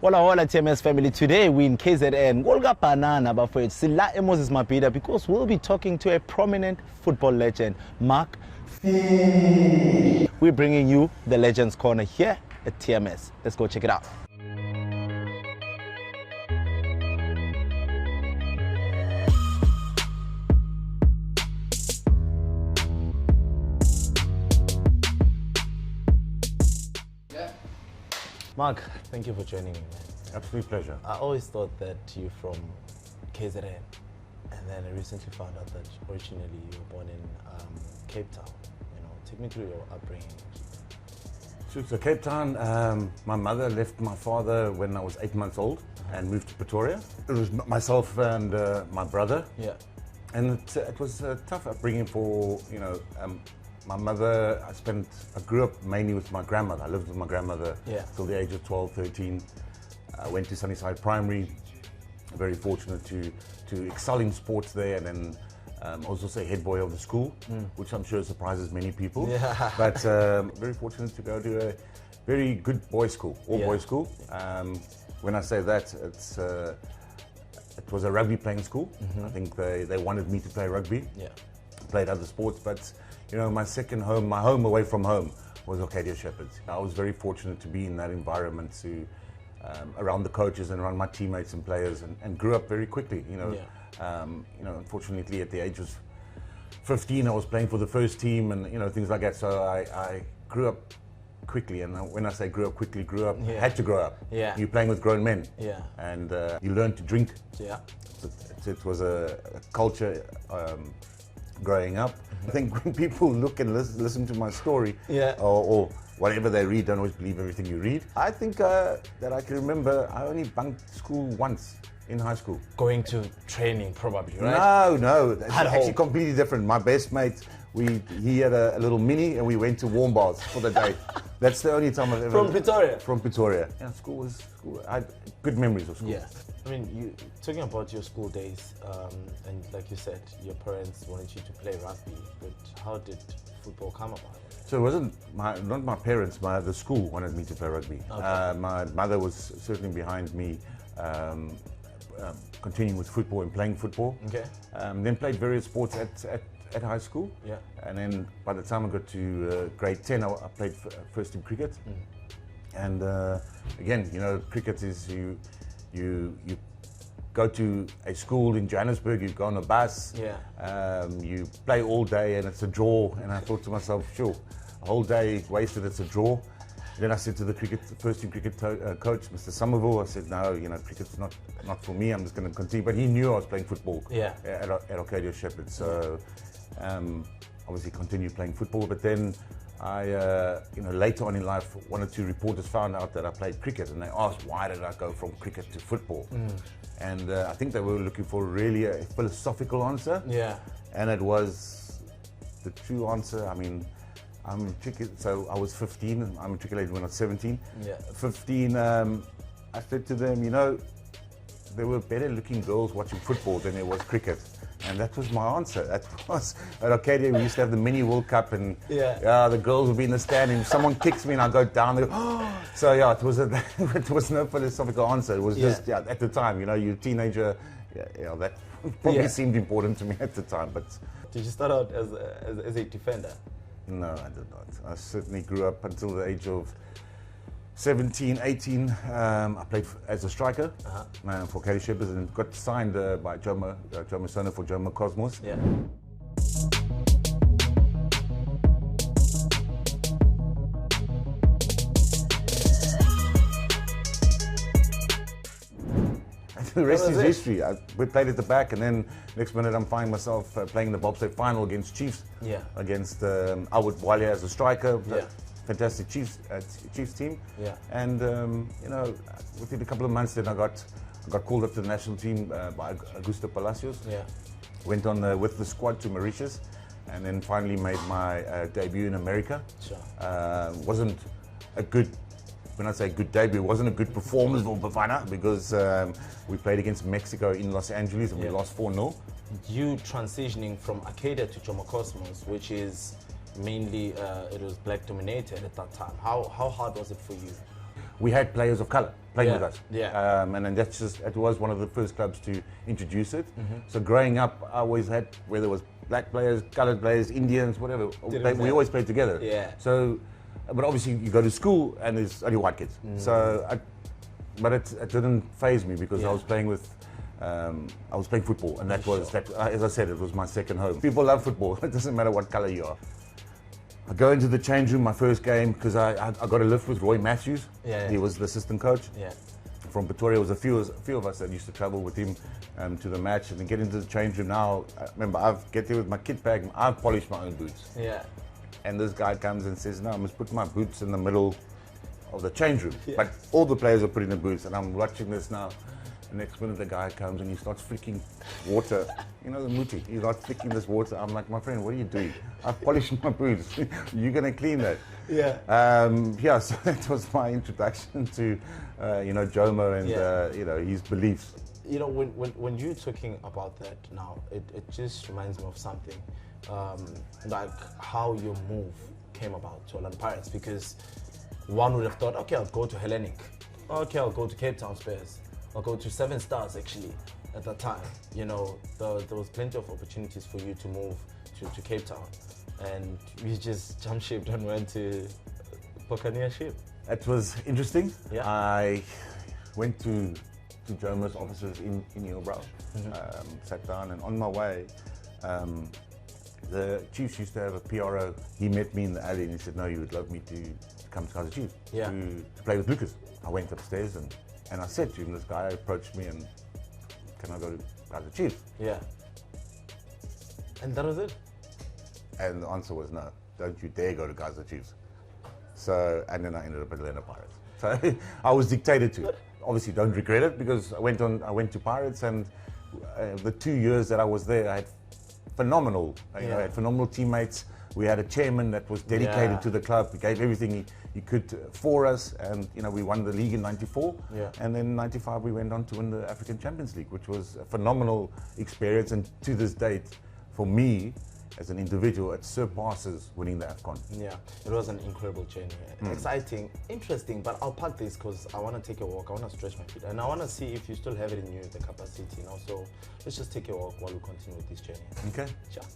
Hola, hola, TMS family. Today we in KZN. Golga Banana Bafet Sila Moses Mabida because we'll be talking to a prominent football legend, Mark. We're bringing you the Legends Corner here at TMS. Let's go check it out. Mark, thank you for joining me, man. Absolute pleasure. I always thought that you're from KZN, and then I recently found out that originally you were born in Cape Town. You know, take me through your upbringing. So Cape Town, my mother left my father when I was 8 months old and moved to Pretoria. It was myself and my brother. Yeah. And it was a tough upbringing for, my mother. I grew up mainly with my grandmother. I lived with my grandmother till the age of 12, 13. I went to Sunnyside Primary. Very fortunate to excel in sports there, and then I was also head boy of the school, which I'm sure surprises many people. Yeah. But very fortunate to go to a very good boys' school, all-boys school. When I say that, it was a rugby playing school. I think they wanted me to play rugby. Yeah. Played other sports, but my second home, my home away from home, was Arcadia Shepherds. I was very fortunate to be in that environment, around the coaches and around my teammates and players, and grew up very quickly. Unfortunately, at the age of 15, I was playing for the first team, and things like that. So I grew up quickly, and when I say grew up quickly, had to grow up. Yeah. You're playing with grown men. Yeah. And you learn to drink. Yeah. It was a culture. Growing up, I think when people look and listen to my story, or whatever they read, don't always believe everything you read. I think that I can remember I only bunked school once in high school. Going to training, probably, right? No, it's actually completely different. My best mate, he had a little mini, and we went to warm baths for the day. That's the only time I've ever. From Pretoria. From Pretoria. Yeah, school. I had good memories of school. Yeah. I mean, you talking about your school days, and like you said, your parents wanted you to play rugby, but how did football come about? So it wasn't not my parents, the school wanted me to play rugby. Okay. My mother was certainly behind me continuing with football and playing football. Okay. Then played various sports at high school. Yeah. And then by the time I got to grade 10, I played first team cricket. And again, cricket is you go to a school in Johannesburg, you go on a bus, you play all day, and it's a draw. And I thought to myself, sure, a whole day wasted, it's a draw. Then I said to the first team cricket coach, Mr. Somerville, I said, no, cricket's not for me, I'm just going to continue. But he knew I was playing football at Arcadia Shepherds. So obviously continued playing football. But then I, later on in life, one or two reporters found out that I played cricket, and they asked, why did I go from cricket to football? And I think they were looking for really a philosophical answer. Yeah. And it was the true answer. I mean, so I was 15, I matriculated when I was 17. Yeah. 15, I said to them, there were better looking girls watching football than there was cricket. And that was my answer. That was at Arcadia. We used to have the mini World Cup, and the girls would be in the stand, and if someone kicks me and I go down, they go, oh. So it was no philosophical answer. It was just at the time, you're a teenager. That probably seemed important to me at the time. But did you start out as a defender? No, I did not. I certainly grew up until the age of 17, 18, I played as a striker for Arcadia Shepherds, and got signed by Joe Masona for Joe Cosmos. Yeah. The rest is history. We played at the back, and then next minute I'm finding myself playing the bobsleigh final against Chiefs. Yeah. Against Albert Walia as a striker. Yeah. Fantastic Chiefs team. Yeah. And within a couple of months, then I got called up to the national team by Augusto Palacios. Yeah. Went on with the squad to Mauritius, and then finally made my debut in America. Sure. Wasn't a good. When I say good debut, it wasn't a good performance for Bafana, because we played against Mexico in Los Angeles, and we lost 4-0. You transitioning from Arcadia to Jomo Cosmos, which is mainly it was black dominated at that time. How hard was it for you? we had players of colour playing with us. Yeah. And then it was one of the first clubs to introduce it. So growing up, I always had, whether it was black players, coloured players, Indians, whatever, we always played together. Yeah. So, but obviously you go to school and there's only white kids. So, but it didn't faze me because I was playing with, I was playing football, and that was, as I said, it was my second home. People love football. It doesn't matter what colour you are. I go into the change room, my first game, because I got a lift with Roy Matthews. He was the assistant coach. From Pretoria. There was a few of us that used to travel with him to the match, and then get into the change room. Now, I remember, I get there with my kit bag. I've polished my own boots. And this guy comes and says, "No, I must put my boots in the middle of the change room." But all the players are putting the boots, and I'm watching this now. The next minute, the guy comes and he starts flicking water. You know, the muti. He starts flicking this water. I'm like, "My friend, what are you doing? I've polished my boots. You're gonna clean that?" So that was my introduction to, Jomo and his beliefs. You know, when you're talking about that now, it just reminds me of something, like how your move came about to Orlando Pirates, because one would have thought, okay, I'll go to Hellenic, okay, I'll go to Cape Town Spurs, I'll go to 7 Stars actually at that time. You know, there was plenty of opportunities for you to move to Cape Town, and you just jumped ship and went to Buccaneer ship. It was interesting. I went to Jomo's offices in Hillbrow, sat down, and on my way, the Chiefs used to have a PRO. He met me in the alley and he said, "No, you would love me to come to Kaizer Chiefs to play with Lucas." I went upstairs and I said to him, this guy approached me and, "Can I go to Kaizer Chiefs?" And that was it? And the answer was no. Don't you dare go to Kaizer Chiefs. So, and then I ended up at Orlando Pirates. So I was dictated to. Obviously, don't regret it, because I went to Pirates, and the 2 years that I was there, I had phenomenal, I had phenomenal teammates. We had a chairman that was dedicated to the club. He gave everything he could for us, and we won the league in '94. And then in '95 we went on to win the African Champions League, which was a phenomenal experience. And to this date, for me, as an individual, it surpasses winning the AFCON. Yeah, it was an incredible journey. Exciting, interesting, but I'll park this because I want to take a walk. I want to stretch my feet, and I want to see if you still have it in you, the capacity. So let's just take a walk while we continue with this journey. Okay. Sure.